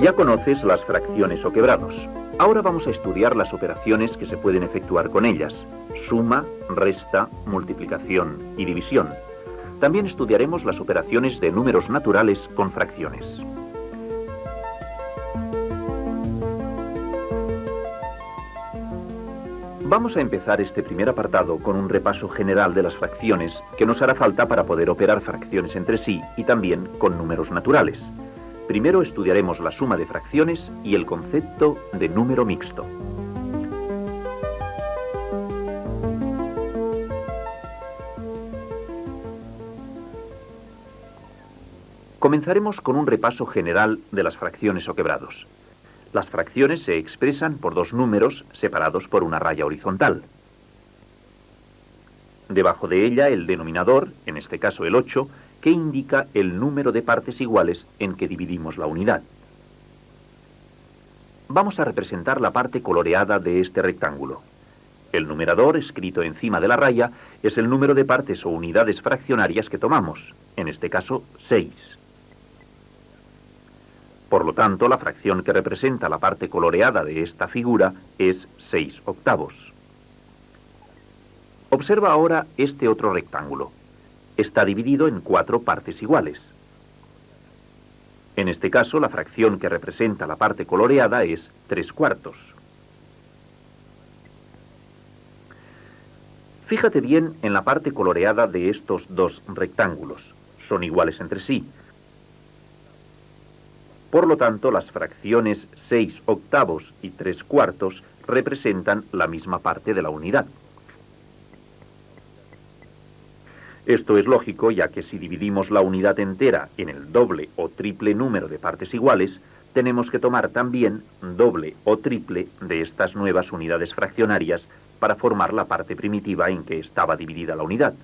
Ya conoces las fracciones o quebrados. Ahora vamos a estudiar las operaciones que se pueden efectuar con ellas: suma, resta, multiplicación y división. También estudiaremos las operaciones de números naturales con fracciones. Vamos a empezar este primer apartado con un repaso general de las fracciones que nos hará falta para poder operar fracciones entre sí y también con números naturales. Primero estudiaremos la suma de fracciones y el concepto de número mixto. Comenzaremos con un repaso general de las fracciones o quebrados. Las fracciones se expresan por dos números separados por una raya horizontal. Debajo de ella el denominador, en este caso el 8, que indica el número de partes iguales en que dividimos la unidad. Vamos a representar la parte coloreada de este rectángulo. El numerador, escrito encima de la raya, es el número de partes o unidades fraccionarias que tomamos, en este caso 6. Por lo tanto, la fracción que representa la parte coloreada de esta figura es 6/8. Observa ahora este otro rectángulo. Está dividido en 4 partes iguales. En este caso, la fracción que representa la parte coloreada es 3/4. Fíjate bien en la parte coloreada de estos dos rectángulos. Son iguales entre sí. Por lo tanto, las fracciones 6/8 y 3/4 representan la misma parte de la unidad. Esto es lógico, ya que si dividimos la unidad entera en el doble o triple número de partes iguales, tenemos que tomar también doble o triple de estas nuevas unidades fraccionarias para formar la parte primitiva en que estaba dividida la unidad.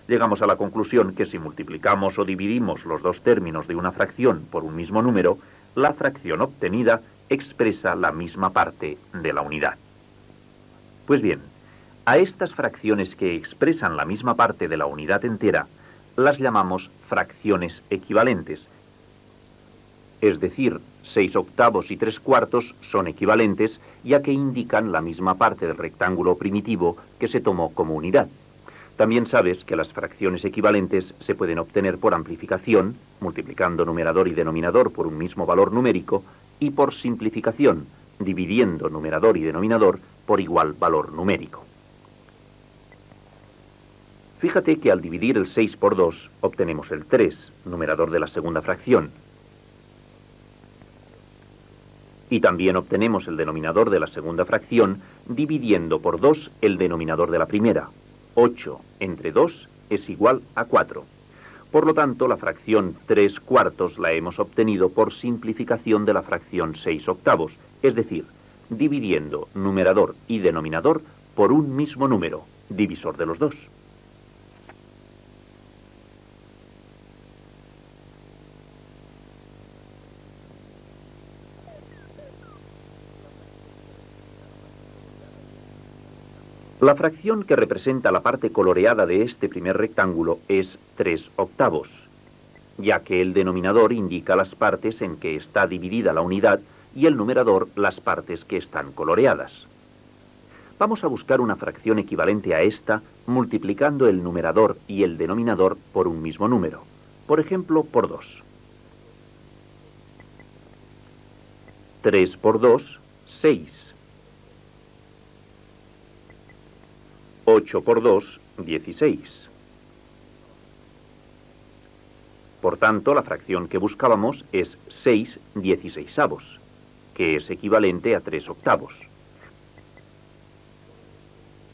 Llegamos a la conclusión que si multiplicamos o dividimos los dos términos de una fracción por un mismo número, la fracción obtenida expresa la misma parte de la unidad. Pues bien, a estas fracciones que expresan la misma parte de la unidad entera, las llamamos fracciones equivalentes. Es decir, 6/8 y 3/4 son equivalentes, ya que indican la misma parte del rectángulo primitivo que se tomó como unidad. También sabes que las fracciones equivalentes se pueden obtener por amplificación, multiplicando numerador y denominador por un mismo valor numérico, y por simplificación, dividiendo numerador y denominador por igual valor numérico. Fíjate que al dividir el 6 por 2 obtenemos el 3, numerador de la segunda fracción. Y también obtenemos el denominador de la segunda fracción dividiendo por 2 el denominador de la primera. 8 entre 2 es igual a 4. Por lo tanto, la fracción 3/4 la hemos obtenido por simplificación de la fracción 6/8, es decir, dividiendo numerador y denominador por un mismo número, divisor de los dos. La fracción que representa la parte coloreada de este primer rectángulo es 3/8, ya que el denominador indica las partes en que está dividida la unidad y el numerador las partes que están coloreadas. Vamos a buscar una fracción equivalente a esta multiplicando el numerador y el denominador por un mismo número, por ejemplo, por 2. 3 por 2, 6. 8 por 2, 16. Por tanto, la fracción que buscábamos es 6/16, que es equivalente a 3/8.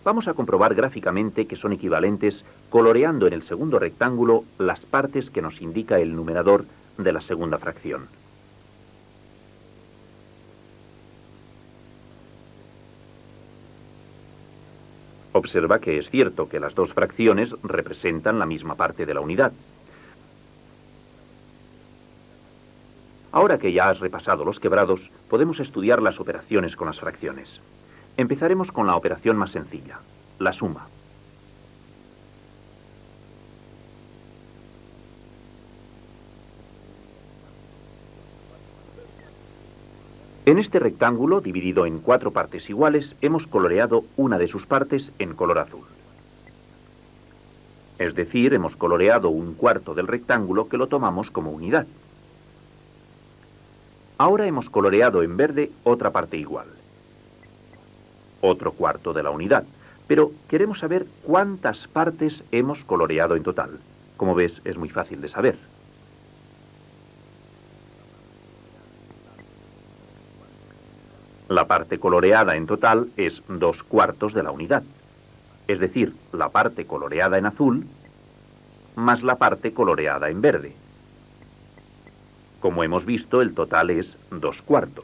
Vamos a comprobar gráficamente que son equivalentes coloreando en el segundo rectángulo las partes que nos indica el numerador de la segunda fracción. Observa que es cierto que las dos fracciones representan la misma parte de la unidad. Ahora que ya has repasado los quebrados, podemos estudiar las operaciones con las fracciones. Empezaremos con la operación más sencilla, la suma. En este rectángulo, dividido en 4 partes iguales, hemos coloreado una de sus partes en color azul. Es decir, hemos coloreado un cuarto del rectángulo que lo tomamos como unidad. Ahora hemos coloreado en verde otra parte igual. Otro cuarto de la unidad. Pero queremos saber cuántas partes hemos coloreado en total. Como ves, es muy fácil de saber. La parte coloreada en total es 2/4 de la unidad. Es decir, la parte coloreada en azul más la parte coloreada en verde. Como hemos visto, el total es 2/4.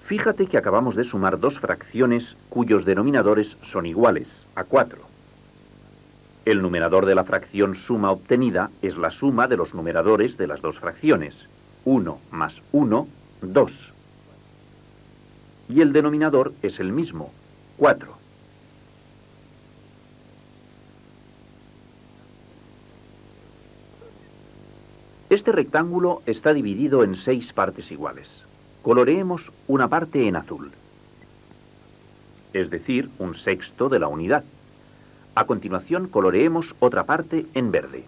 Fíjate que acabamos de sumar dos fracciones cuyos denominadores son iguales, a 4. El numerador de la fracción suma obtenida es la suma de los numeradores de las dos fracciones. 1 más 1, 2. Y el denominador es el mismo, 4. Este rectángulo está dividido en 6 partes iguales. Coloreemos una parte en azul, es decir, 1/6 de la unidad. A continuación coloreemos otra parte en verde.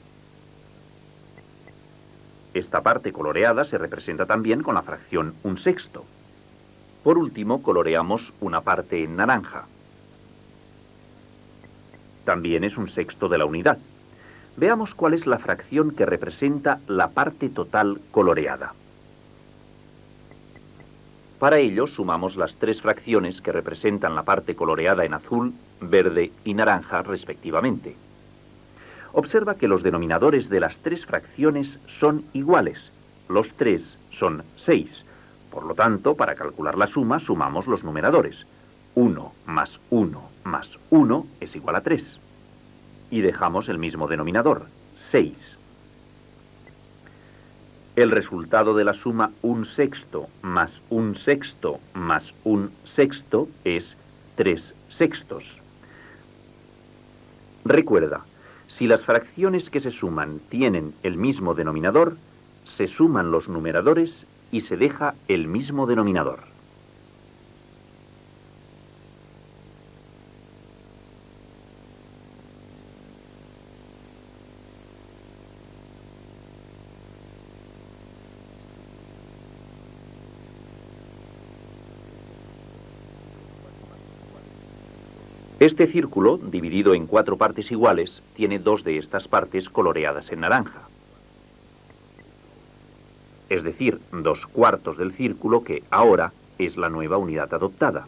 Esta parte coloreada se representa también con la fracción 1/6. Por último, coloreamos una parte en naranja. También es 1/6 de la unidad. Veamos cuál es la fracción que representa la parte total coloreada. Para ello, sumamos las 3 fracciones que representan la parte coloreada en azul, verde y naranja, respectivamente. Observa que los denominadores de las 3 fracciones son iguales. Los 3 son 6. Por lo tanto, para calcular la suma, sumamos los numeradores. 1 más 1 más 1 es igual a 3. Y dejamos el mismo denominador, 6. El resultado de la suma 1/6 más 1/6 más 1/6 es 3/6. Recuerda, si las fracciones que se suman tienen el mismo denominador, se suman los numeradores y se deja el mismo denominador. Este círculo, dividido en 4 partes iguales, tiene 2 de estas partes coloreadas en naranja. Es decir, 2/4 del círculo que ahora es la nueva unidad adoptada.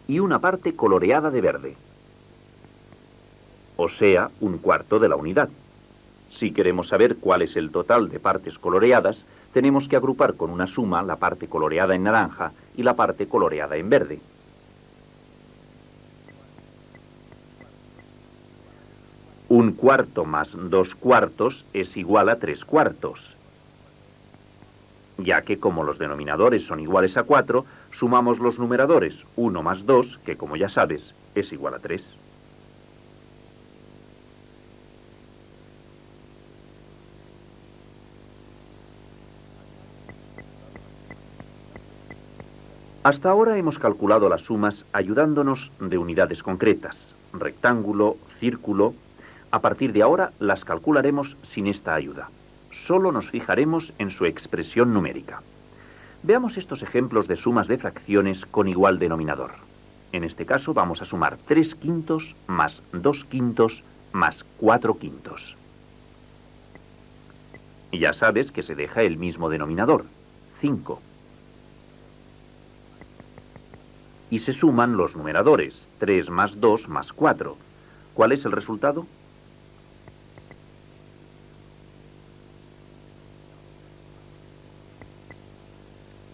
Y una parte coloreada de verde. O sea, 1/4 de la unidad. Si queremos saber cuál es el total de partes coloreadas, tenemos que agrupar con una suma la parte coloreada en naranja y la parte coloreada en verde. 1/4 más 2/4 es igual a 3/4. Ya que como los denominadores son iguales a 4, sumamos los numeradores 1 más 2, que como ya sabes, es igual a 3. Hasta ahora hemos calculado las sumas ayudándonos de unidades concretas, rectángulo, círculo. A partir de ahora las calcularemos sin esta ayuda. Solo nos fijaremos en su expresión numérica. Veamos estos ejemplos de sumas de fracciones con igual denominador. En este caso vamos a sumar 3/5 más 2/5 más 4/5. Y ya sabes que se deja el mismo denominador, 5. Y se suman los numeradores, 3 más 2 más 4. ¿Cuál es el resultado?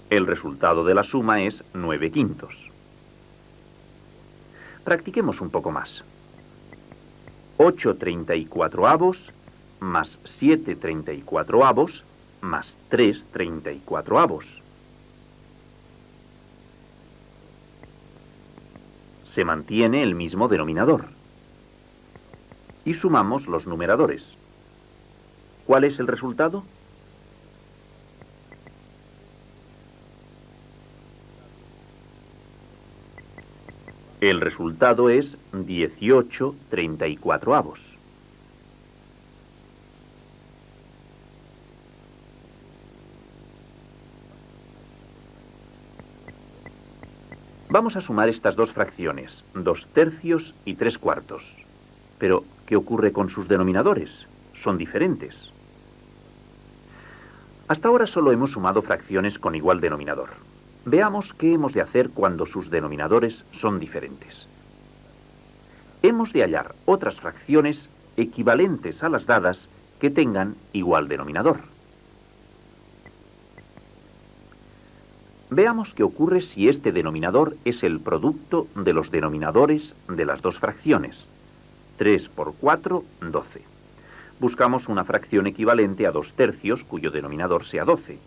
El resultado de la suma es 9/5. Practiquemos un poco más. 8/34 más 7/34 más 3/34. Se mantiene el mismo denominador. Y sumamos los numeradores. ¿Cuál es el resultado? El resultado es 18/34. Vamos a sumar estas dos fracciones, 2/3 y 3/4. Pero, ¿qué ocurre con sus denominadores? Son diferentes. Hasta ahora solo hemos sumado fracciones con igual denominador. Veamos qué hemos de hacer cuando sus denominadores son diferentes. Hemos de hallar otras fracciones equivalentes a las dadas que tengan igual denominador. Veamos qué ocurre si este denominador es el producto de los denominadores de las dos fracciones. 3 por 4, 12. Buscamos una fracción equivalente a 2/3 cuyo denominador sea 12.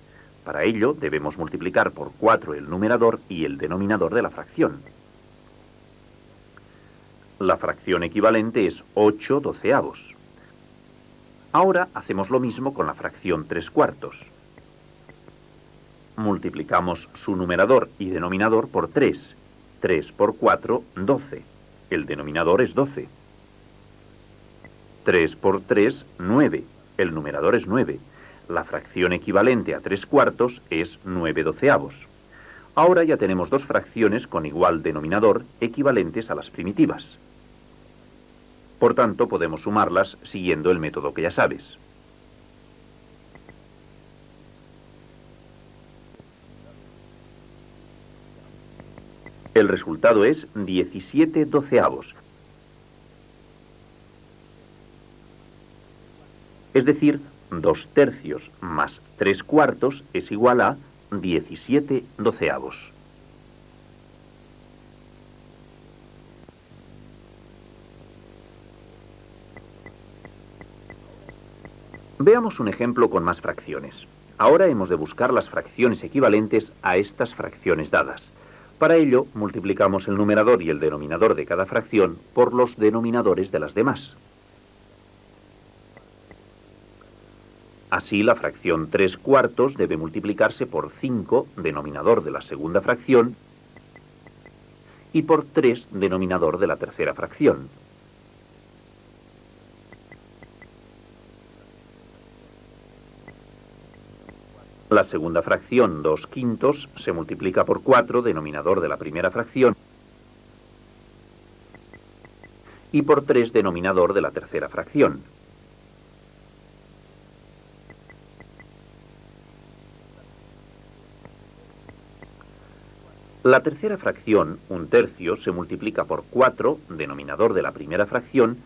Para ello debemos multiplicar por 4 el numerador y el denominador de la fracción. La fracción equivalente es 8/12. Ahora hacemos lo mismo con la fracción 3/4. Multiplicamos su numerador y denominador por 3. 3 por 4, 12. El denominador es 12. 3 por 3, 9. El numerador es 9. La fracción equivalente a 3/4 es 9/12. Ahora ya tenemos dos fracciones con igual denominador equivalentes a las primitivas. Por tanto, podemos sumarlas siguiendo el método que ya sabes. El resultado es 17/12. Es decir, 2/3 más 3/4 es igual a 17/12. Veamos un ejemplo con más fracciones. Ahora hemos de buscar las fracciones equivalentes a estas fracciones dadas. Para ello, multiplicamos el numerador y el denominador de cada fracción por los denominadores de las demás. Así, la fracción 3/4 debe multiplicarse por 5, denominador de la segunda fracción, y por 3, denominador de la tercera fracción. La segunda fracción, 2/5, se multiplica por 4, denominador de la primera fracción, y por 3, denominador de la tercera fracción. La tercera fracción, 1/3, se multiplica por 4, denominador de la primera fracción,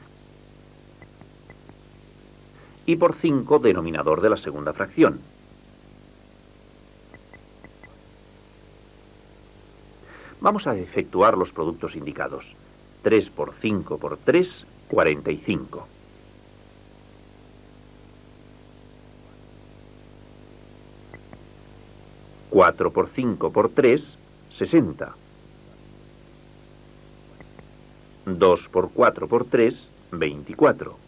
y por 5, denominador de la segunda fracción. Vamos a efectuar los productos indicados. 3 por 5 por 3, 45. 4 por 5 por 3, 60. 2 por 4 por 3, 24.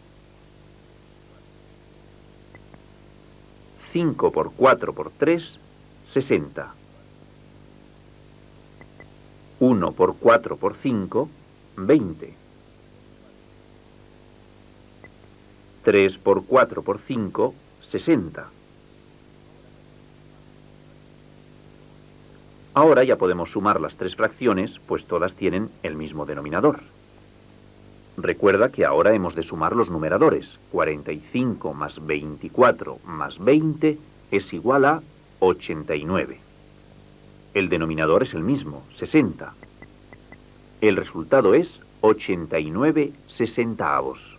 5 por 4 por 3, 60. 1 por 4 por 5, 20. 3 por 4 por 5, 60. Ahora ya podemos sumar las tres fracciones, pues todas tienen el mismo denominador. Recuerda que ahora hemos de sumar los numeradores. 45 más 24 más 20 es igual a 89. El denominador es el mismo, 60. El resultado es 89/60.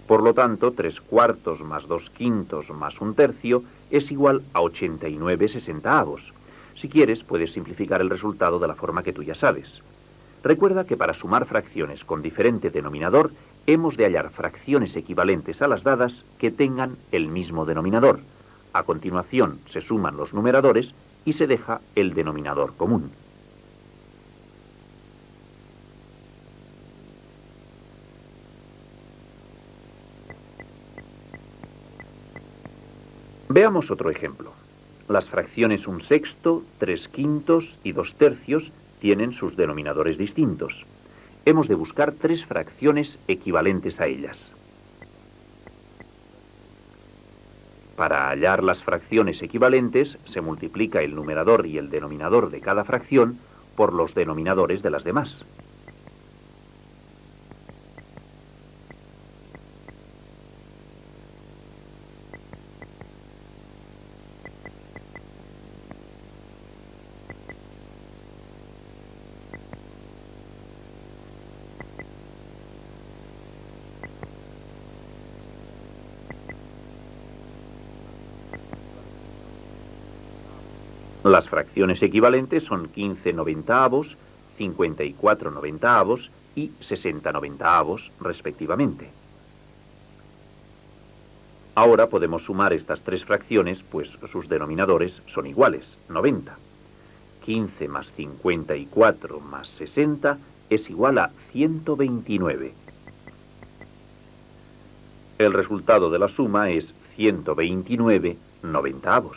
Por lo tanto, 3/4 más 2/5 más 1/3 es igual a 89/60. Si quieres, puedes simplificar el resultado de la forma que tú ya sabes. Recuerda que para sumar fracciones con diferente denominador, hemos de hallar fracciones equivalentes a las dadas que tengan el mismo denominador. A continuación, se suman los numeradores y se deja el denominador común. Veamos otro ejemplo. Las fracciones 1/6, 3/5 y 2/3 tienen sus denominadores distintos. Hemos de buscar 3 fracciones equivalentes a ellas. Para hallar las fracciones equivalentes, se multiplica el numerador y el denominador de cada fracción por los denominadores de las demás. Las fracciones equivalentes son 15/90, 54/90 y 60/90, respectivamente. Ahora podemos sumar estas 3 fracciones, pues sus denominadores son iguales, 90. 15 más 54 más 60 es igual a 129. El resultado de la suma es 129/90.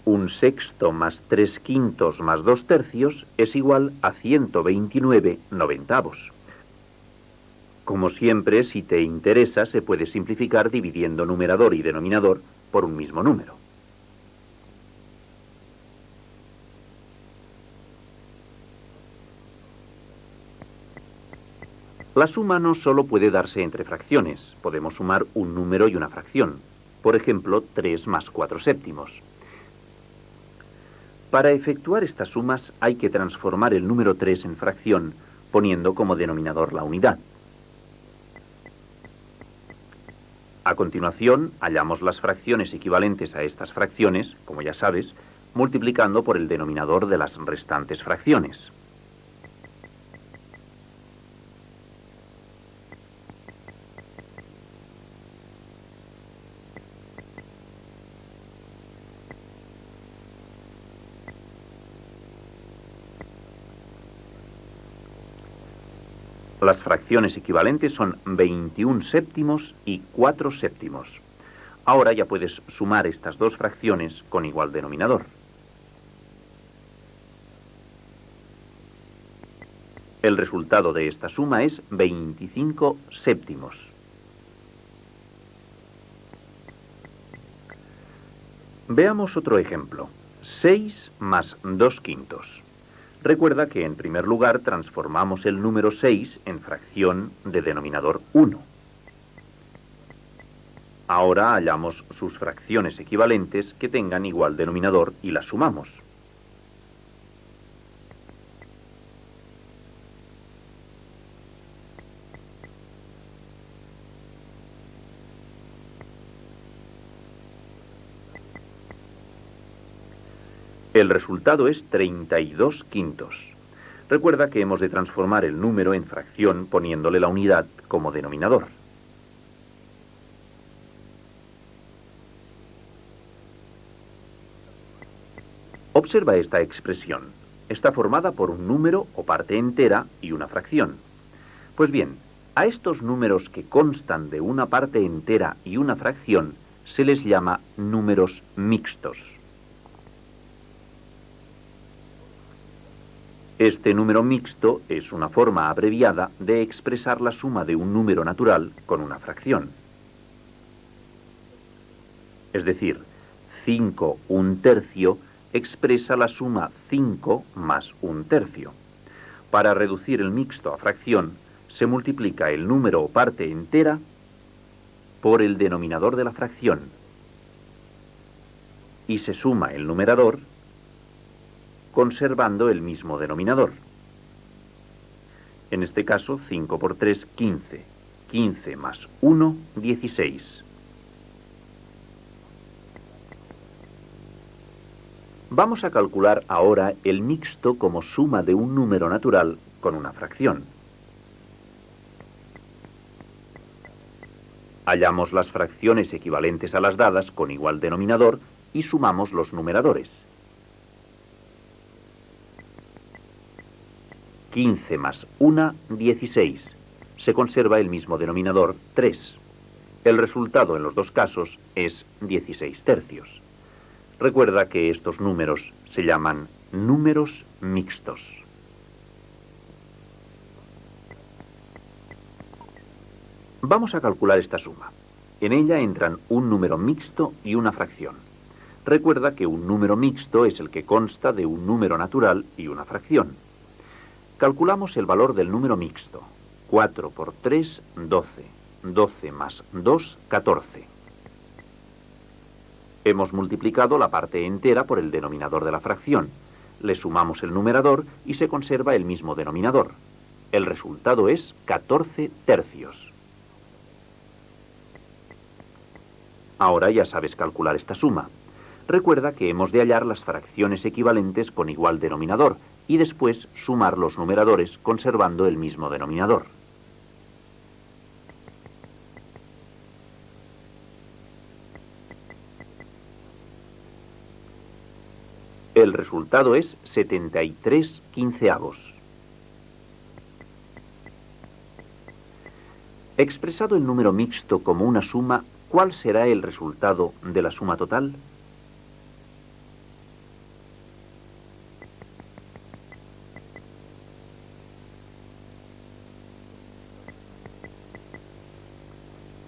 1/6 más 3/5 más 2/3 es igual a 129/90. Como siempre, si te interesa, se puede simplificar dividiendo numerador y denominador por un mismo número. La suma no solo puede darse entre fracciones, podemos sumar un número y una fracción. Por ejemplo, 3 más 4/7. Para efectuar estas sumas hay que transformar el número 3 en fracción, poniendo como denominador la unidad. A continuación, hallamos las fracciones equivalentes a estas fracciones, como ya sabes, multiplicando por el denominador de las restantes fracciones. Las fracciones equivalentes son 21/7 y 4/7. Ahora ya puedes sumar estas dos fracciones con igual denominador. El resultado de esta suma es 25/7. Veamos otro ejemplo. 6 más 2/5. Recuerda que en primer lugar transformamos el número 6 en fracción de denominador 1. Ahora hallamos sus fracciones equivalentes que tengan igual denominador y las sumamos. El resultado es 32/5. Recuerda que hemos de transformar el número en fracción poniéndole la unidad como denominador. Observa esta expresión. Está formada por un número o parte entera y una fracción. Pues bien, a estos números que constan de una parte entera y una fracción se les llama números mixtos. Este número mixto es una forma abreviada de expresar la suma de un número natural con una fracción. Es decir, 5/1/3 expresa la suma 5 más 1/3. Para reducir el mixto a fracción, se multiplica el número o parte entera por el denominador de la fracción y se suma el numerador conservando el mismo denominador. En este caso, 5 por 3, 15. 15 más 1, 16. Vamos a calcular ahora el mixto como suma de un número natural con una fracción. Hallamos las fracciones equivalentes a las dadas con igual denominador y sumamos los numeradores. 15 más 1, 16. Se conserva el mismo denominador, 3. El resultado en los dos casos es 16 tercios. Recuerda que estos números se llaman números mixtos. Vamos a calcular esta suma. En ella entran un número mixto y una fracción. Recuerda que un número mixto es el que consta de un número natural y una fracción. Calculamos el valor del número mixto. 4 por 3, 12. 12 más 2, 14. Hemos multiplicado la parte entera por el denominador de la fracción. Le sumamos el numerador y se conserva el mismo denominador. El resultado es 14 tercios. Ahora ya sabes calcular esta suma. Recuerda que hemos de hallar las fracciones equivalentes con igual denominador y después sumar los numeradores conservando el mismo denominador. El resultado es 73 quinceavos. Expresado el número mixto como una suma, ¿cuál será el resultado de la suma total?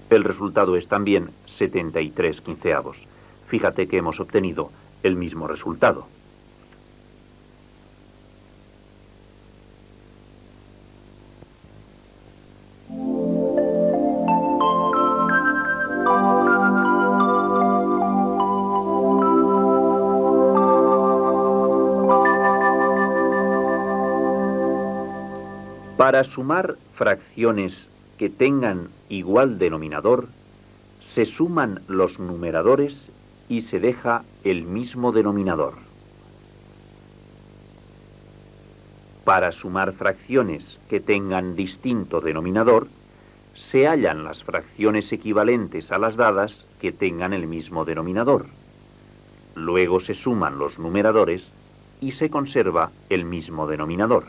El resultado es también 73 quinceavos. Fíjate que hemos obtenido el mismo resultado. Para sumar fracciones que tengan igual denominador, se suman los numeradores y se deja el mismo denominador. Para sumar fracciones que tengan distinto denominador, se hallan las fracciones equivalentes a las dadas que tengan el mismo denominador. Luego se suman los numeradores y se conserva el mismo denominador.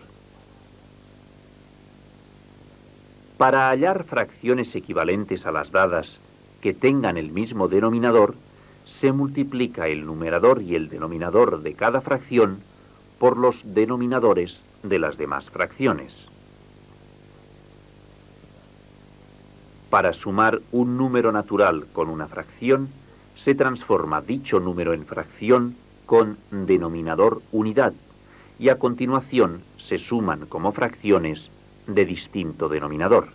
Para hallar fracciones equivalentes a las dadas que tengan el mismo denominador, se multiplica el numerador y el denominador de cada fracción por los denominadores de las demás fracciones. Para sumar un número natural con una fracción, se transforma dicho número en fracción con denominador unidad y a continuación se suman como fracciones de distinto denominador.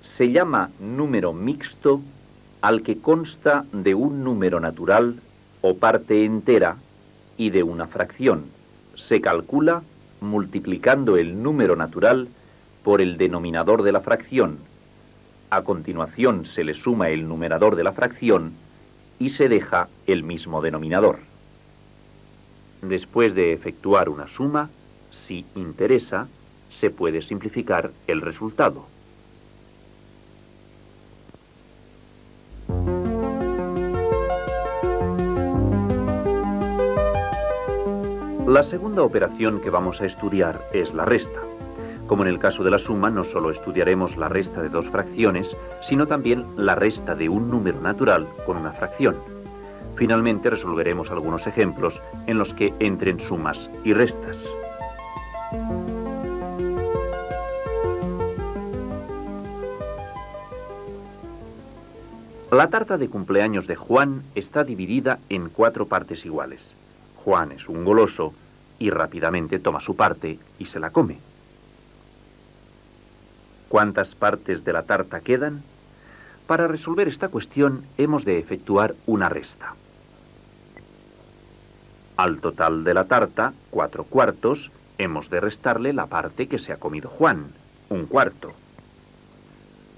Se llama número mixto al que consta de un número natural o parte entera y de una fracción. Se calcula multiplicando el número natural por el denominador de la fracción. A continuación se le suma el numerador de la fracción y se deja el mismo denominador. Después de efectuar una suma, si interesa, se puede simplificar el resultado. La segunda operación que vamos a estudiar es la resta. Como en el caso de la suma, no solo estudiaremos la resta de dos fracciones, sino también la resta de un número natural con una fracción. Finalmente resolveremos algunos ejemplos en los que entren sumas y restas. La tarta de cumpleaños de Juan está dividida en 4 partes iguales. Juan es un goloso y rápidamente toma su parte y se la come. ¿Cuántas partes de la tarta quedan? Para resolver esta cuestión hemos de efectuar una resta. Al total de la tarta, 4 cuartos, hemos de restarle la parte que se ha comido Juan, 1 cuarto.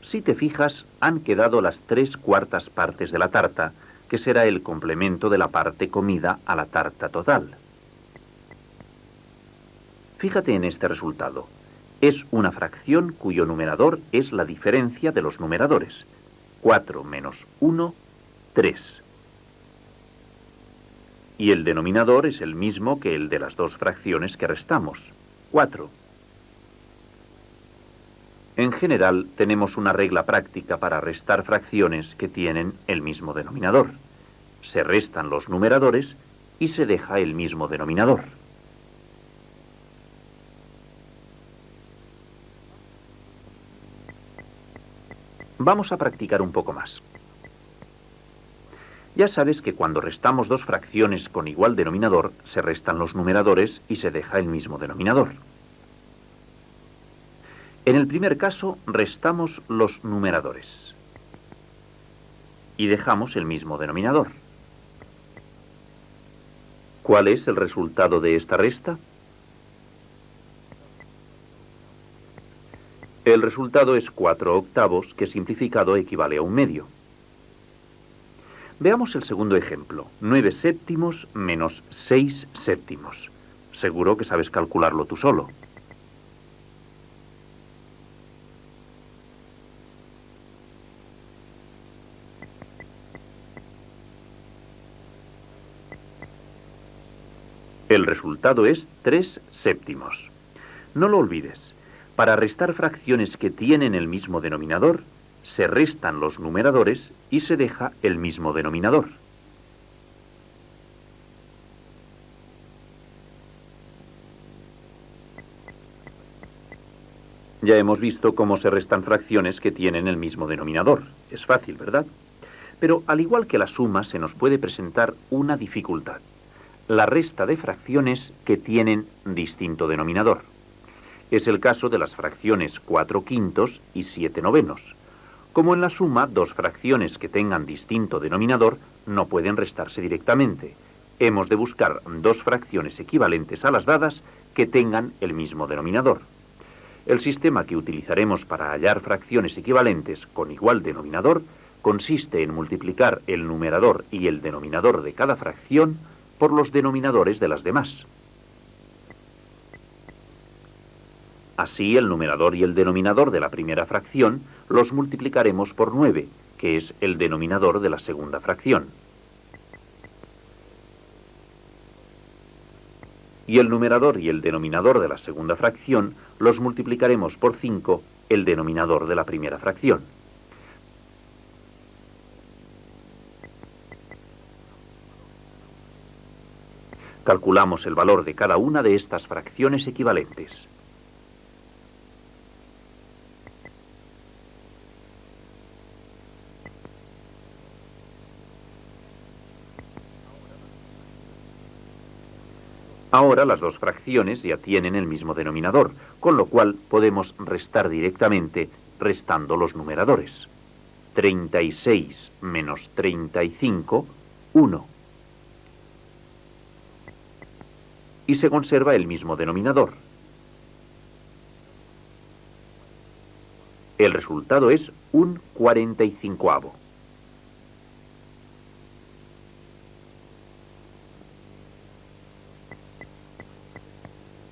Si te fijas, han quedado las 3 cuartas partes de la tarta, que será el complemento de la parte comida a la tarta total. Fíjate en este resultado. Es una fracción cuyo numerador es la diferencia de los numeradores. 4 menos 1, 3. Y el denominador es el mismo que el de las dos fracciones que restamos, 4. En general, tenemos una regla práctica para restar fracciones que tienen el mismo denominador. Se restan los numeradores y se deja el mismo denominador. Vamos a practicar un poco más. Ya sabes que cuando restamos dos fracciones con igual denominador, se restan los numeradores y se deja el mismo denominador. En el primer caso, restamos los numeradores y dejamos el mismo denominador. ¿Cuál es el resultado de esta resta? El resultado es 4/8, que simplificado equivale a 1/2. Veamos el segundo ejemplo, 9/7 menos 6/7. Seguro que sabes calcularlo tú solo. El resultado es 3/7. No lo olvides. Para restar fracciones que tienen el mismo denominador, se restan los numeradores y se deja el mismo denominador. Ya hemos visto cómo se restan fracciones que tienen el mismo denominador. Es fácil, ¿verdad? Pero al igual que la suma, se nos puede presentar una dificultad: la resta de fracciones que tienen distinto denominador. Es el caso de las fracciones 4/5 y 7/9. Como en la suma, dos fracciones que tengan distinto denominador no pueden restarse directamente. Hemos de buscar dos fracciones equivalentes a las dadas que tengan el mismo denominador. El sistema que utilizaremos para hallar fracciones equivalentes con igual denominador consiste en multiplicar el numerador y el denominador de cada fracción por los denominadores de las demás. Así, el numerador y el denominador de la primera fracción los multiplicaremos por 9, que es el denominador de la segunda fracción. Y el numerador y el denominador de la segunda fracción los multiplicaremos por 5, el denominador de la primera fracción. Calculamos el valor de cada una de estas fracciones equivalentes. Ahora las dos fracciones ya tienen el mismo denominador, con lo cual podemos restar directamente restando los numeradores. 36 menos 35, 1. Y se conserva el mismo denominador. El resultado es un 45avo.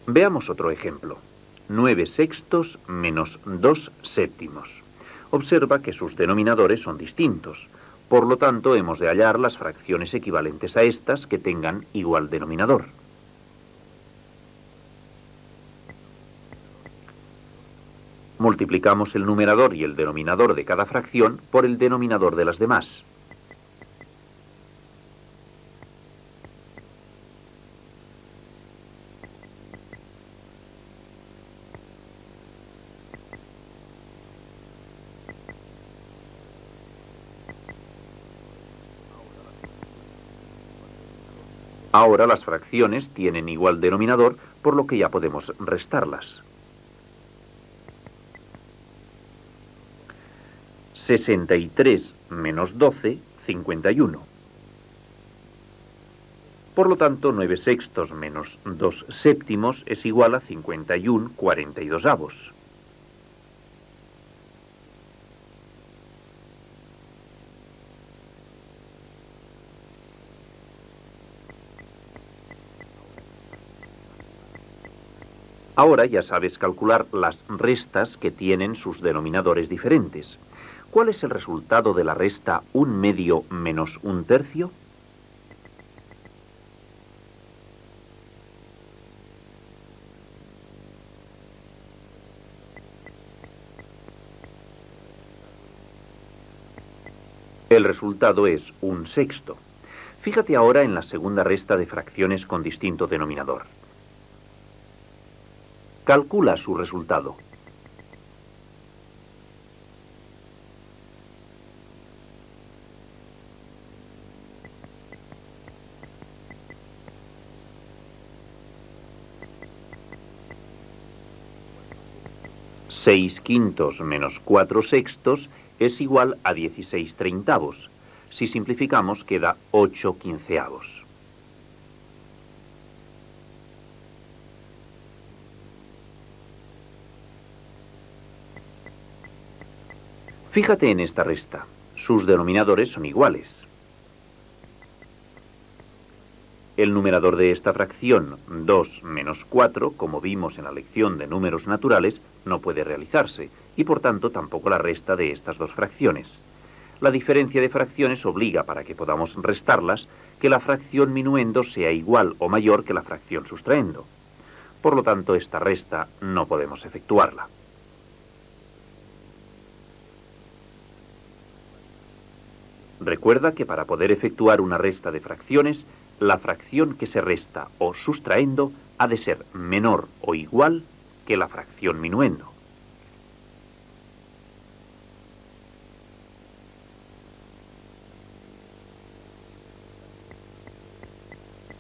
Veamos otro ejemplo. 9/6 menos 2/7. Observa que sus denominadores son distintos. Por lo tanto, hemos de hallar las fracciones equivalentes a estas que tengan igual denominador. Multiplicamos el numerador y el denominador de cada fracción por el denominador de las demás. Ahora las fracciones tienen igual denominador, por lo que ya podemos restarlas. 63 menos 12, 51. Por lo tanto, 9/6 menos 2/7 es igual a 51/42. Ahora ya sabes calcular las restas que tienen sus denominadores diferentes. ¿Cuál es el resultado de la resta 1/2 menos 1/3? El resultado es un sexto. Fíjate ahora en la segunda resta de fracciones con distinto denominador. Calcula su resultado. Seis quintos menos 4 sextos es igual a 16 treintavos. Si simplificamos queda 8 quinceavos. Fíjate en esta resta. Sus denominadores son iguales. El numerador de esta fracción, 2 menos 4, como vimos en la lección de números naturales, no puede realizarse, y por tanto tampoco la resta de estas dos fracciones. La diferencia de fracciones obliga, para que podamos restarlas, que la fracción minuendo sea igual o mayor que la fracción sustraendo. Por lo tanto, esta resta no podemos efectuarla. Recuerda que para poder efectuar una resta de fracciones, la fracción que se resta o sustraendo ha de ser menor o igual que la fracción minuendo.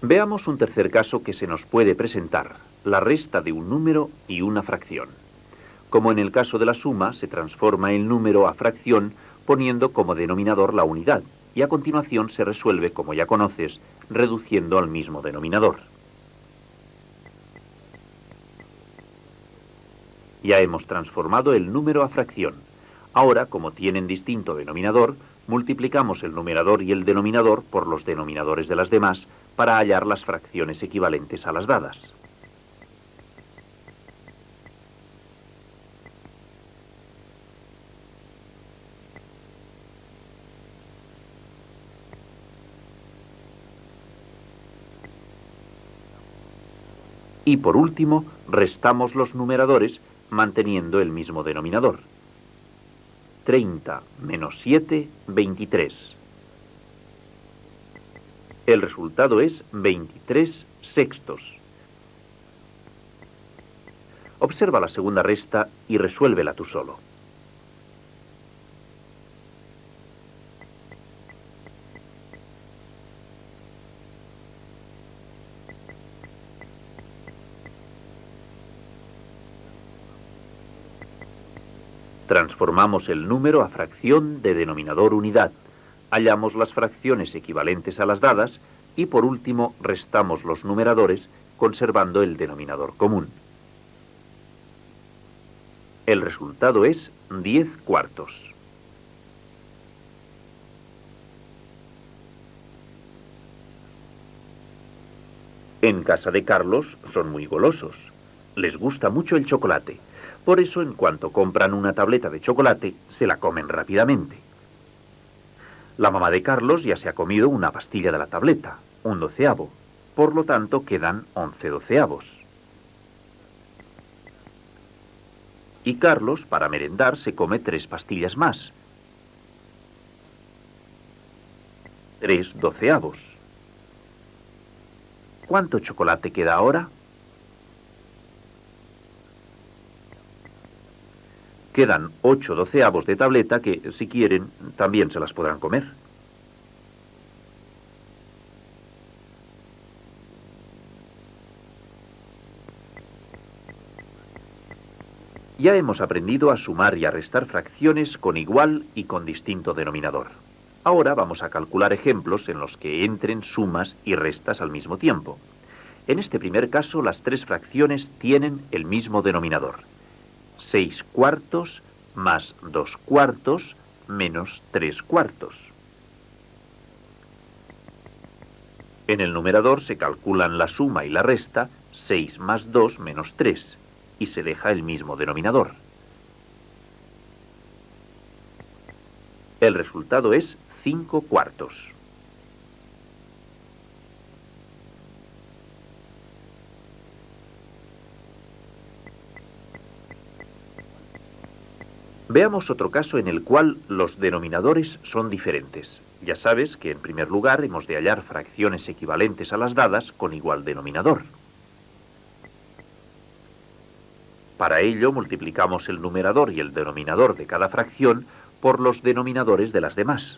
Veamos un tercer caso que se nos puede presentar, la resta de un número y una fracción. Como en el caso de la suma, se transforma el número a fracción poniendo como denominador la unidad, y a continuación se resuelve, como ya conoces, reduciendo al mismo denominador. Ya hemos transformado el número a fracción. Ahora, como tienen distinto denominador, multiplicamos el numerador y el denominador por los denominadores de las demás para hallar las fracciones equivalentes a las dadas. Y por último, restamos los numeradores manteniendo el mismo denominador. 30 menos 7, 23. El resultado es 23 sextos. Observa la segunda resta y resuélvela tú solo. Transformamos el número a fracción de denominador unidad. Hallamos las fracciones equivalentes a las dadas y por último restamos los numeradores conservando el denominador común. El resultado es 10 cuartos. En casa de Carlos son muy golosos. Les gusta mucho el chocolate. Por eso, en cuanto compran una tableta de chocolate, se la comen rápidamente. La mamá de Carlos ya se ha comido una pastilla de la tableta, un doceavo. Por lo tanto, quedan 11 doceavos. Y Carlos, para merendar, se come 3 pastillas más. 3 doceavos. ¿Cuánto chocolate queda ahora? Quedan 8 doceavos de tableta que, si quieren, también se las podrán comer. Ya hemos aprendido a sumar y a restar fracciones con igual y con distinto denominador. Ahora vamos a calcular ejemplos en los que entren sumas y restas al mismo tiempo. En este primer caso, las 3 fracciones tienen el mismo denominador. 6 cuartos más 2 cuartos menos 3 cuartos. En el numerador se calculan la suma y la resta, 6 más 2 menos 3, y se deja el mismo denominador. El resultado es 5 cuartos. Veamos otro caso en el cual los denominadores son diferentes. Ya sabes que en primer lugar hemos de hallar fracciones equivalentes a las dadas con igual denominador. Para ello multiplicamos el numerador y el denominador de cada fracción por los denominadores de las demás.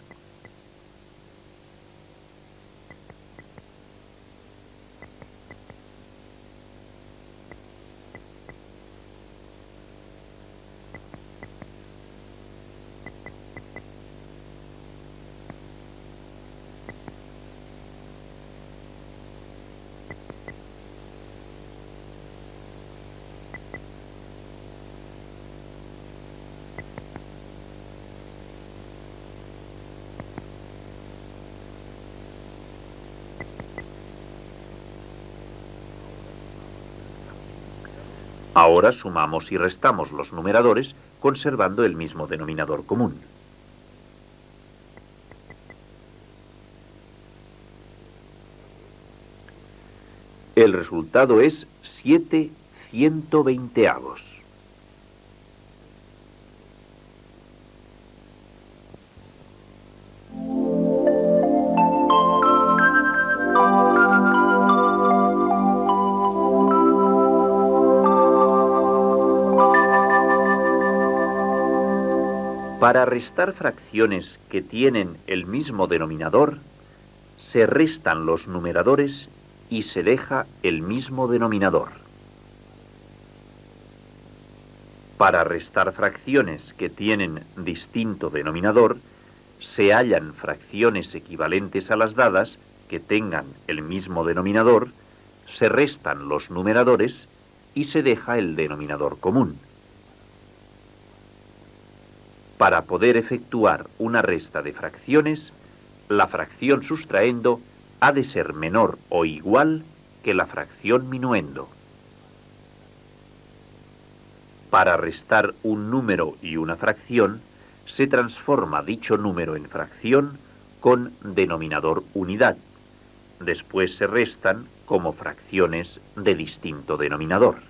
Ahora sumamos y restamos los numeradores conservando el mismo denominador común. El resultado es 7/120. Para restar fracciones que tienen el mismo denominador, se restan los numeradores y se deja el mismo denominador. Para restar fracciones que tienen distinto denominador, se hallan fracciones equivalentes a las dadas que tengan el mismo denominador, se restan los numeradores y se deja el denominador común. Para poder efectuar una resta de fracciones, la fracción sustraendo ha de ser menor o igual que la fracción minuendo. Para restar un número y una fracción, se transforma dicho número en fracción con denominador unidad. Después se restan como fracciones de distinto denominador.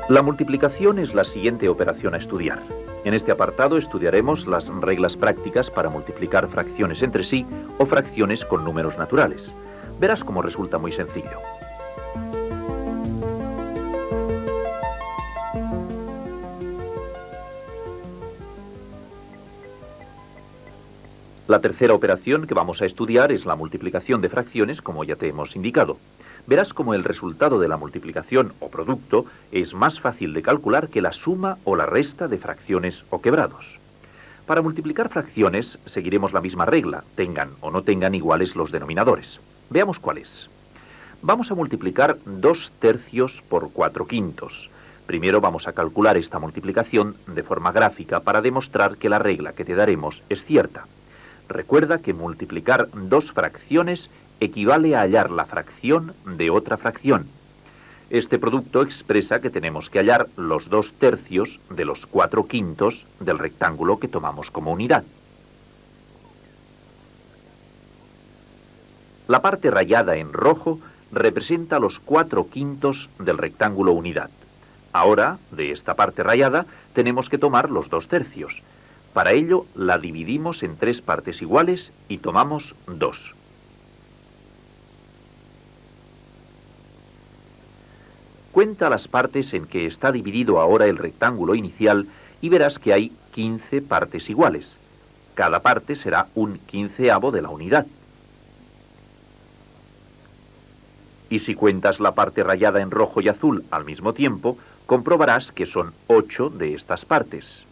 La multiplicación es la siguiente operación a estudiar. En este apartado estudiaremos las reglas prácticas para multiplicar fracciones entre sí o fracciones con números naturales. Verás cómo resulta muy sencillo. La tercera operación que vamos a estudiar es la multiplicación de fracciones, como ya te hemos indicado. Verás cómo el resultado de la multiplicación o producto es más fácil de calcular que la suma o la resta de fracciones o quebrados. Para multiplicar fracciones seguiremos la misma regla, tengan o no tengan iguales los denominadores. Veamos cuál es. Vamos a multiplicar 2/3 por 4/5. Primero vamos a calcular esta multiplicación de forma gráfica para demostrar que la regla que te daremos es cierta. Recuerda que multiplicar dos fracciones equivale a hallar la fracción de otra fracción. Este producto expresa que tenemos que hallar los 2/3 de los 4/5 del rectángulo que tomamos como unidad. La parte rayada en rojo representa los 4/5 del rectángulo unidad. Ahora, de esta parte rayada, tenemos que tomar los 2/3. Para ello, la dividimos en 3 partes iguales y tomamos 2. Cuenta las partes en que está dividido ahora el rectángulo inicial y verás que hay 15 partes iguales. Cada parte será un 15avo de la unidad. Y si cuentas la parte rayada en rojo y azul al mismo tiempo, comprobarás que son 8 de estas partes.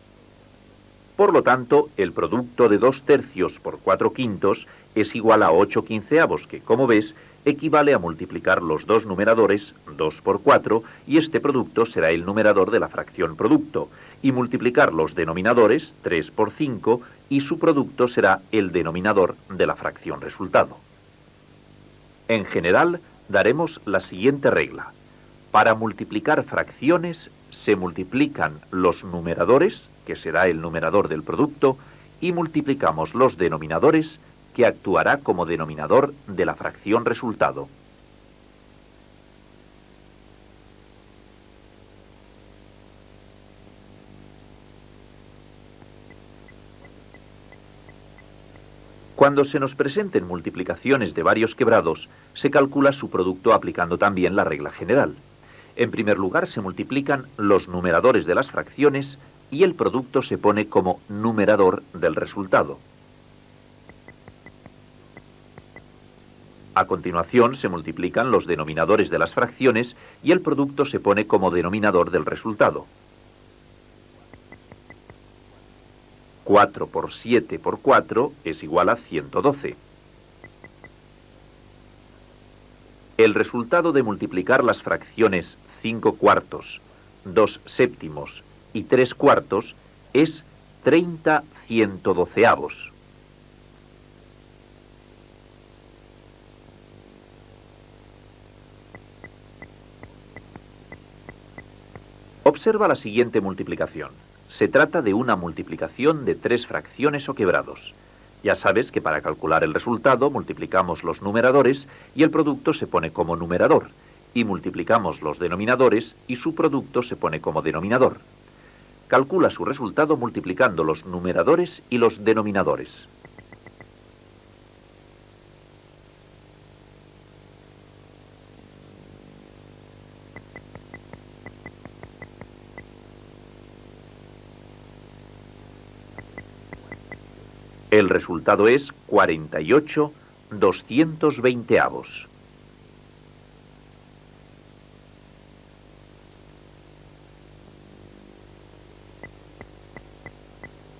Por lo tanto, el producto de 2/3 por 4/5 es igual a 8 quinceavos, que, como ves, equivale a multiplicar los dos numeradores, 2 por 4, y este producto será el numerador de la fracción producto, y multiplicar los denominadores, 3 por 5, y su producto será el denominador de la fracción resultado. En general, daremos la siguiente regla. Para multiplicar fracciones, se multiplican los numeradores, que será el numerador del producto, y multiplicamos los denominadores, que actuará como denominador de la fracción resultado. Cuando se nos presenten multiplicaciones de varios quebrados, se calcula su producto aplicando también la regla general. En primer lugar, se multiplican los numeradores de las fracciones y el producto se pone como numerador del resultado. A continuación, se multiplican los denominadores de las fracciones y el producto se pone como denominador del resultado. 4 por 7 por 4 es igual a 112. El resultado de multiplicar las fracciones 5 cuartos, 2 séptimos y 3 cuartos es 30 112avos. Observa la siguiente multiplicación. Se trata de una multiplicación de 3 fracciones o quebrados. Ya sabes que para calcular el resultado multiplicamos los numeradores y el producto se pone como numerador, y multiplicamos los denominadores y su producto se pone como denominador. Calcula su resultado multiplicando los numeradores y los denominadores. El resultado es 48 220avos.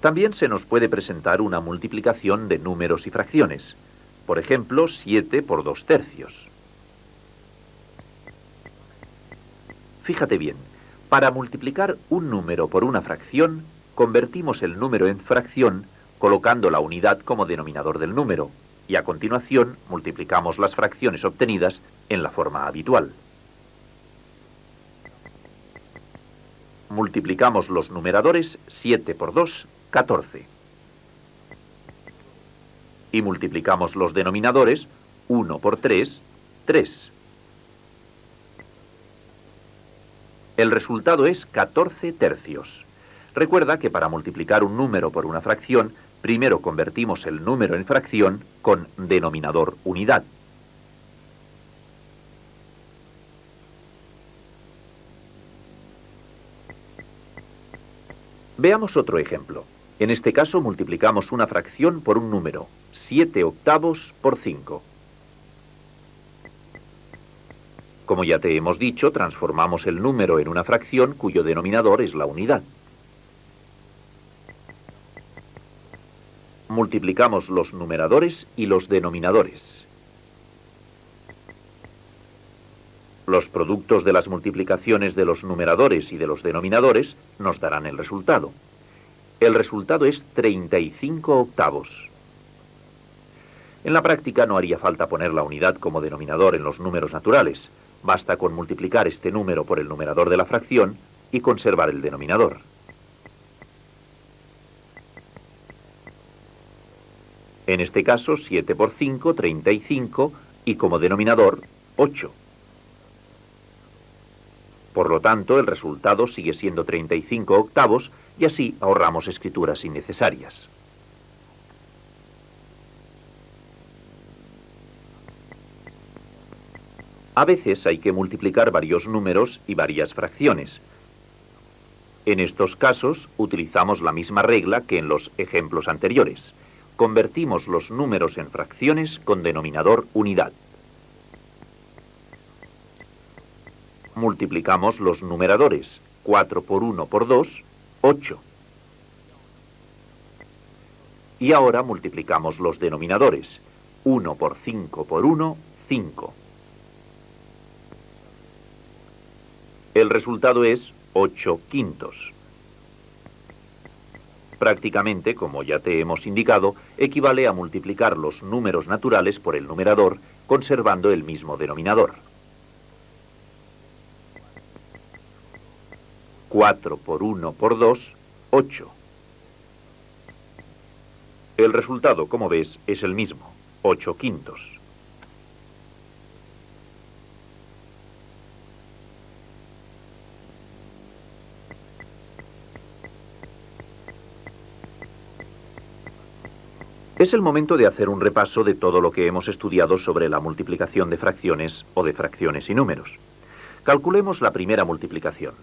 También se nos puede presentar una multiplicación de números y fracciones. Por ejemplo, 7 por 2 tercios. Fíjate bien, para multiplicar un número por una fracción, convertimos el número en fracción colocando la unidad como denominador del número, y a continuación multiplicamos las fracciones obtenidas en la forma habitual. Multiplicamos los numeradores 7 por 2, 14. Y multiplicamos los denominadores 1 por 3, 3. El resultado es 14 tercios. Recuerda que para multiplicar un número por una fracción, primero convertimos el número en fracción con denominador unidad. Veamos otro ejemplo. En este caso multiplicamos una fracción por un número, 7 octavos por 5. Como ya te hemos dicho, transformamos el número en una fracción cuyo denominador es la unidad. Multiplicamos los numeradores y los denominadores. Los productos de las multiplicaciones de los numeradores y de los denominadores nos darán el resultado. El resultado es 35 octavos. En la práctica no haría falta poner la unidad como denominador en los números naturales. Basta con multiplicar este número por el numerador de la fracción y conservar el denominador. En este caso, 7 por 5, 35, y como denominador, 8. Por lo tanto, el resultado sigue siendo 35 octavos, y así ahorramos escrituras innecesarias. A veces hay que multiplicar varios números y varias fracciones. En estos casos, utilizamos la misma regla que en los ejemplos anteriores. Convertimos los números en fracciones con denominador unidad. Multiplicamos los numeradores. 4 por 1 por 2, 8. Y ahora multiplicamos los denominadores. 1 por 5 por 1, 5. El resultado es 8 quintos. Prácticamente, como ya te hemos indicado, equivale a multiplicar los números naturales por el numerador, conservando el mismo denominador. 4 por 1 por 2, 8. El resultado, como ves, es el mismo, 8/5. Es el momento de hacer un repaso de todo lo que hemos estudiado sobre la multiplicación de fracciones o de fracciones y números. Calculemos la primera multiplicación.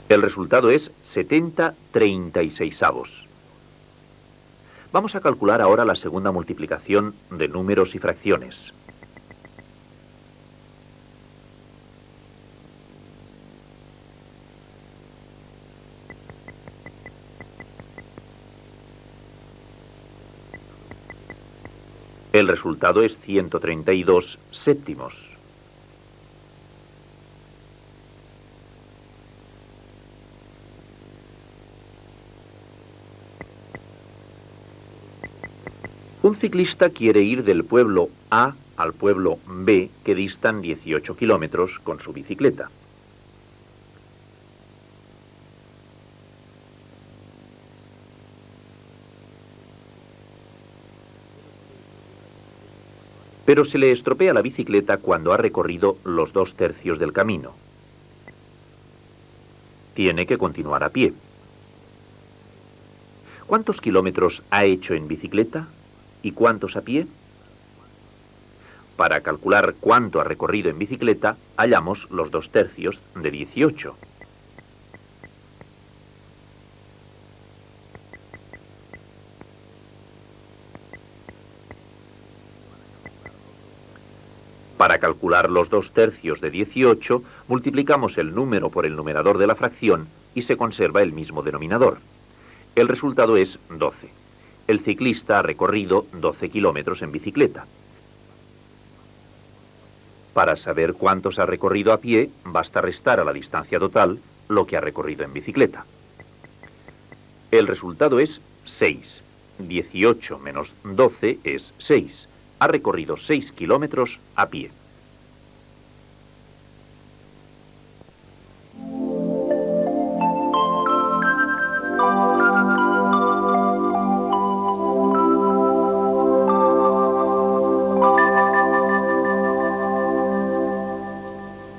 El resultado es 70/36. Vamos a calcular ahora la segunda multiplicación de números y fracciones. El resultado es 132/7. Un ciclista quiere ir del pueblo A al pueblo B, que distan 18 kilómetros, con su bicicleta. Pero se le estropea la bicicleta cuando ha recorrido los 2/3 del camino. Tiene que continuar a pie. ¿Cuántos kilómetros ha hecho en bicicleta y cuántos a pie? Para calcular cuánto ha recorrido en bicicleta, hallamos los 2/3 de 18. Para calcular los 2/3 de 18, multiplicamos el número por el numerador de la fracción y se conserva el mismo denominador. El resultado es 12. El ciclista ha recorrido 12 kilómetros en bicicleta. Para saber cuántos ha recorrido a pie, basta restar a la distancia total lo que ha recorrido en bicicleta. El resultado es 6. 18 menos 12 es 6. Ha recorrido 6 kilómetros a pie.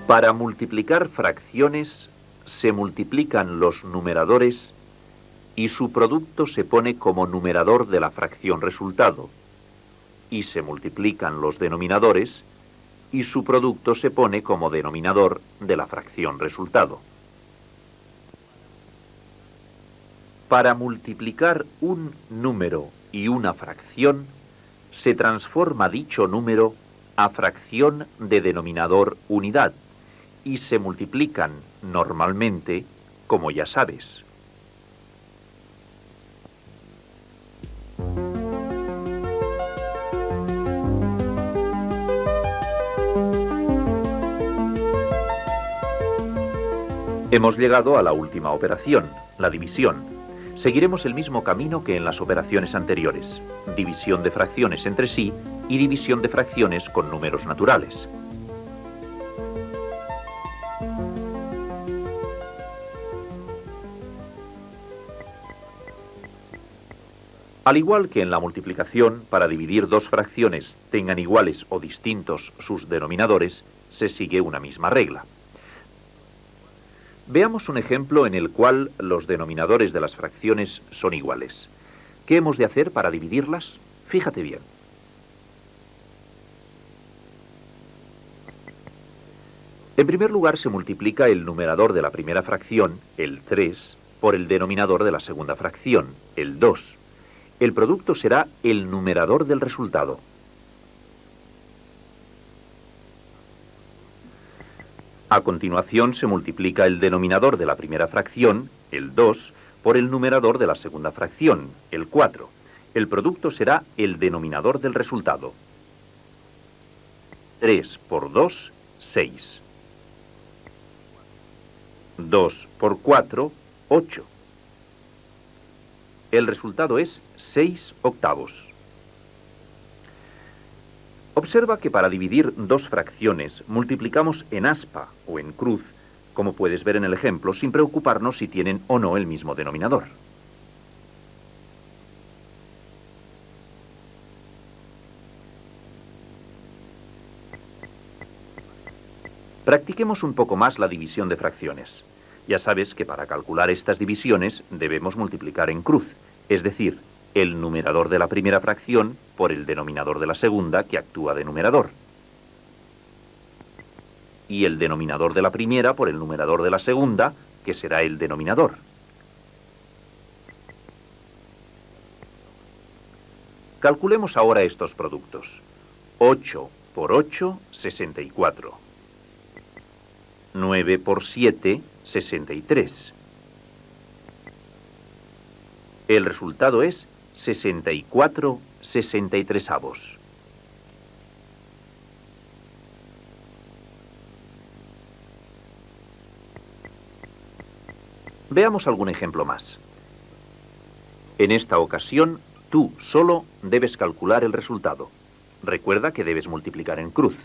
Para multiplicar fracciones, se multiplican los numeradores y su producto se pone como numerador de la fracción resultado. Y se multiplican los denominadores y su producto se pone como denominador de la fracción resultado. Para multiplicar un número y una fracción, se transforma dicho número a fracción de denominador unidad y se multiplican normalmente, como ya sabes. Hemos llegado a la última operación, la división. Seguiremos el mismo camino que en las operaciones anteriores: división de fracciones entre sí y división de fracciones con números naturales. Al igual que en la multiplicación, para dividir dos fracciones tengan iguales o distintos sus denominadores, se sigue una misma regla. Veamos un ejemplo en el cual los denominadores de las fracciones son iguales. ¿Qué hemos de hacer para dividirlas? Fíjate bien. En primer lugar, se multiplica el numerador de la primera fracción, el 3, por el denominador de la segunda fracción, el 2. El producto será el numerador del resultado. A continuación se multiplica el denominador de la primera fracción, el 2, por el numerador de la segunda fracción, el 4. El producto será el denominador del resultado. 3 por 2, 6. 2 por 4, 8. El resultado es 6 octavos. Observa que para dividir dos fracciones multiplicamos en aspa o en cruz, como puedes ver en el ejemplo, sin preocuparnos si tienen o no el mismo denominador. Practiquemos un poco más la división de fracciones. Ya sabes que para calcular estas divisiones debemos multiplicar en cruz, es decir, el numerador de la primera fracción por el denominador de la segunda, que actúa de numerador. Y el denominador de la primera por el numerador de la segunda, que será el denominador. Calculemos ahora estos productos. 8 por 8, 64. 9 por 7, 63. El resultado es 64 63avos. Veamos algún ejemplo más. En esta ocasión, tú solo debes calcular el resultado. Recuerda que debes multiplicar en cruz.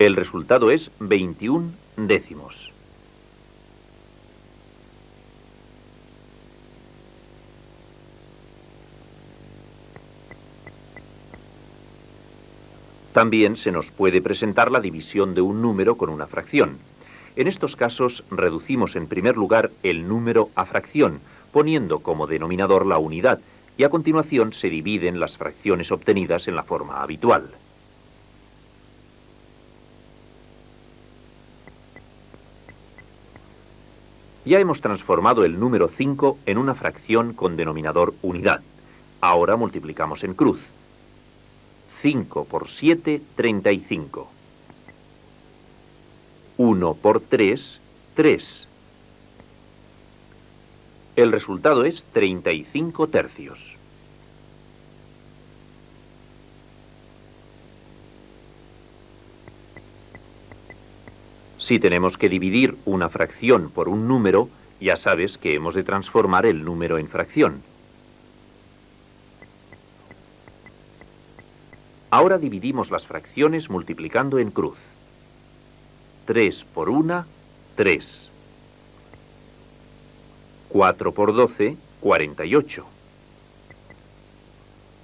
El resultado es 21 décimos. También se nos puede presentar la división de un número con una fracción. En estos casos reducimos en primer lugar el número a fracción, poniendo como denominador la unidad, y a continuación se dividen las fracciones obtenidas en la forma habitual. Ya hemos transformado el número 5 en una fracción con denominador unidad. Ahora multiplicamos en cruz. 5 por 7, 35. 1 por 3, 3. El resultado es 35 tercios. Si tenemos que dividir una fracción por un número, ya sabes que hemos de transformar el número en fracción. Ahora dividimos las fracciones multiplicando en cruz. 3 por 1, 3. 4 por 12, 48.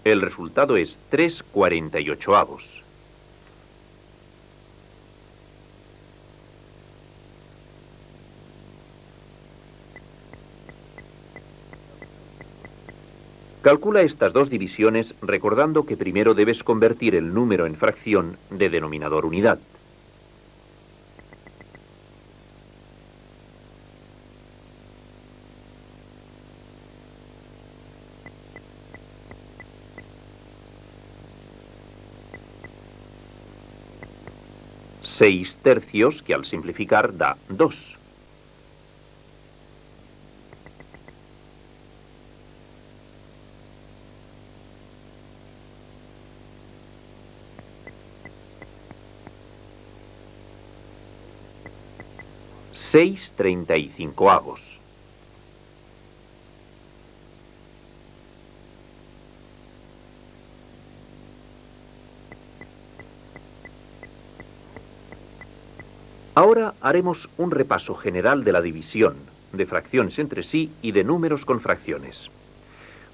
El resultado es 3 48avos. Calcula estas dos divisiones recordando que primero debes convertir el número en fracción de denominador unidad. Seis tercios, que al simplificar da 2. Seis 35avos. Ahora haremos un repaso general de la división, de fracciones entre sí y de números con fracciones.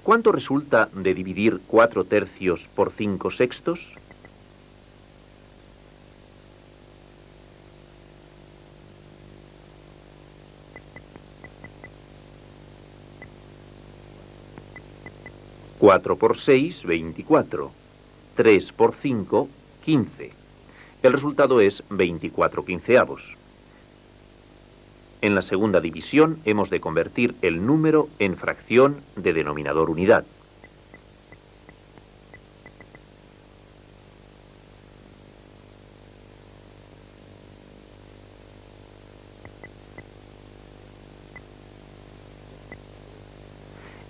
¿Cuánto resulta de dividir 4 tercios por 5 sextos? Cuatro por 6, 24. 3 por 5, 15. El resultado es 24 quinceavos. En la segunda división hemos de convertir el número en fracción de denominador unidad.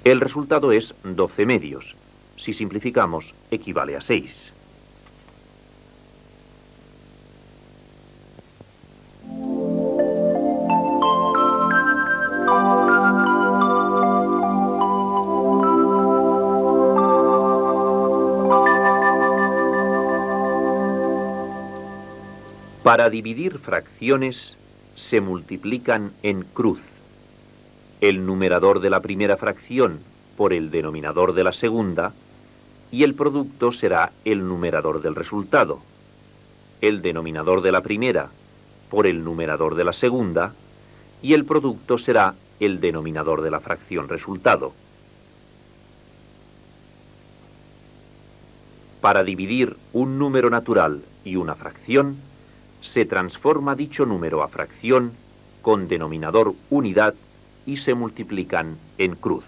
El resultado es 12 medios. Si simplificamos, equivale a 6. Para dividir fracciones se multiplican en cruz. El numerador de la primera fracción por el denominador de la segunda, y el producto será el numerador del resultado. El denominador de la primera por el numerador de la segunda, y el producto será el denominador de la fracción resultado. Para dividir un número natural y una fracción, se transforma dicho número a fracción con denominador unidad y se multiplican en cruz.